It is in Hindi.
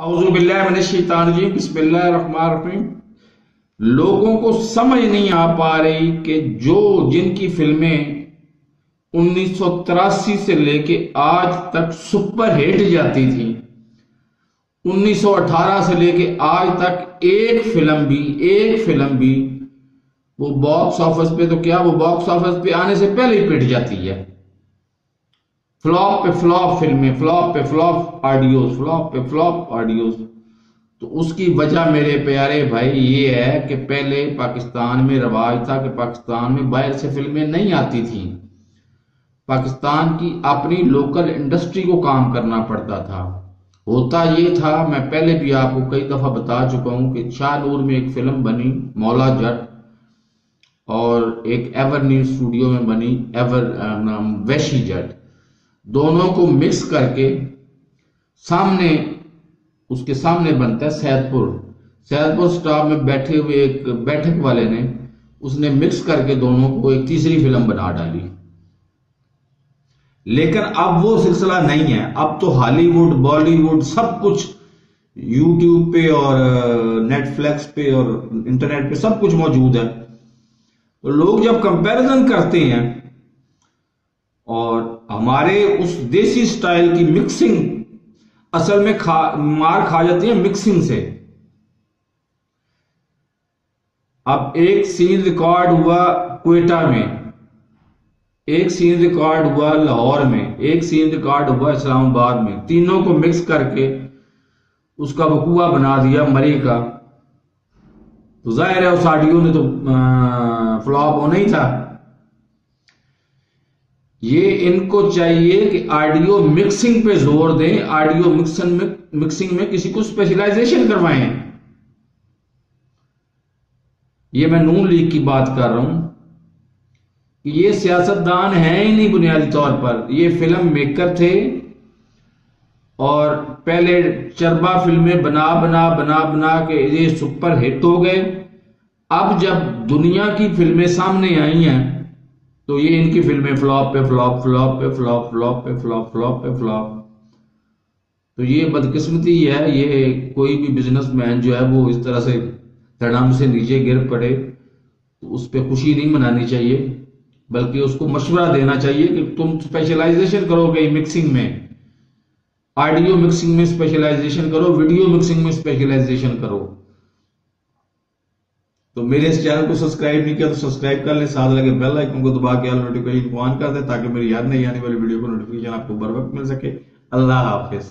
औज़ुबिल्लाहि मिनश्शैतानिर्रजीम बिस्मिल्लाहिर्रहमानिर्रहीम। लोगों को समझ नहीं आ पा रही कि जिनकी फिल्में 1983 से लेके आज तक सुपर हिट जाती थी, 1918 से लेके आज तक एक फिल्म भी वो बॉक्स ऑफिस पे तो क्या, वो बॉक्स ऑफिस पे आने से पहले ही पिट जाती है। फ्लॉप पे फ्लॉप फिल्में, फ्लॉप पे फ्लॉप ऑडियोज, फ्लॉप पे फ्लॉप ऑडियोज। तो उसकी वजह मेरे प्यारे भाई ये है कि पहले पाकिस्तान में रवाज था कि पाकिस्तान में बाहर से फिल्में नहीं आती थी, पाकिस्तान की अपनी लोकल इंडस्ट्री को काम करना पड़ता था। होता ये था, मैं पहले भी आपको कई दफा बता चुका हूं कि शाहनूर में एक फिल्म बनी मौला जट, और एक एवर न्यूज स्टूडियो में बनी वैशी जट। दोनों को मिक्स करके उसके सामने बनता है सैदपुर स्टाफ में बैठे हुए एक बैठक वाले ने, उसने मिक्स करके दोनों को एक तीसरी फिल्म बना डाली। लेकिन अब वो सिलसिला नहीं है। अब तो हॉलीवुड बॉलीवुड सब कुछ यूट्यूब पे और नेटफ्लिक्स पे और इंटरनेट पे सब कुछ मौजूद है। तो लोग जब कंपैरिजन करते हैं और हमारे उस देसी स्टाइल की मिक्सिंग असल में मार खा जाती है मिक्सिंग से। अब एक सीन रिकॉर्ड हुआ क्वेटा में, एक सीन रिकॉर्ड हुआ लाहौर में, एक सीन रिकॉर्ड हुआ इस्लामाबाद में, तीनों को मिक्स करके उसका वकूआ बना दिया मरी का। तो जाहिर है उस ऑडियो ने तो फ्लॉप होना ही था। ये इनको चाहिए कि ऑडियो मिक्सिंग पे जोर दें, ऑडियो मिक्सिंग में किसी को स्पेशलाइजेशन करवाएं। ये मैं नून लीग की बात कर रहा हूं कि ये सियासतदान है ही नहीं बुनियादी तौर पर, ये फिल्म मेकर थे और पहले चरबा फिल्में बना बना बना बना के ये सुपर हिट हो गए। अब जब दुनिया की फिल्में सामने आई हैं तो ये इनकी फिल्में फ्लॉप पे फ्लॉप, फ्लॉप पे फ्लॉप, फ्लॉप पे फ्लॉप, फ्लॉप पे फ्लॉप। तो ये बदकिस्मती है। ये कोई भी बिजनेसमैन जो है वो इस तरह से धड़ाम से नीचे गिर पड़े तो उस पर खुशी नहीं मनानी चाहिए, बल्कि उसको मशवरा देना चाहिए कि तुम स्पेशलाइजेशन करोगे मिक्सिंग में, ऑडियो मिक्सिंग में स्पेशलाइजेशन करो, वीडियो मिक्सिंग में स्पेशलाइजेशन करो। तो मेरे इस चैनल को सब्सक्राइब नहीं किया तो सब्सक्राइब कर लें, साथ लगे बेल आइकन को दबा के ऑल नोटिफिकेशन को ऑन कर दें ताकि मेरी याद नहीं आने वाली वीडियो को नोटिफिकेशन आपको बर वक्त मिल सके। अल्लाह हाफिज।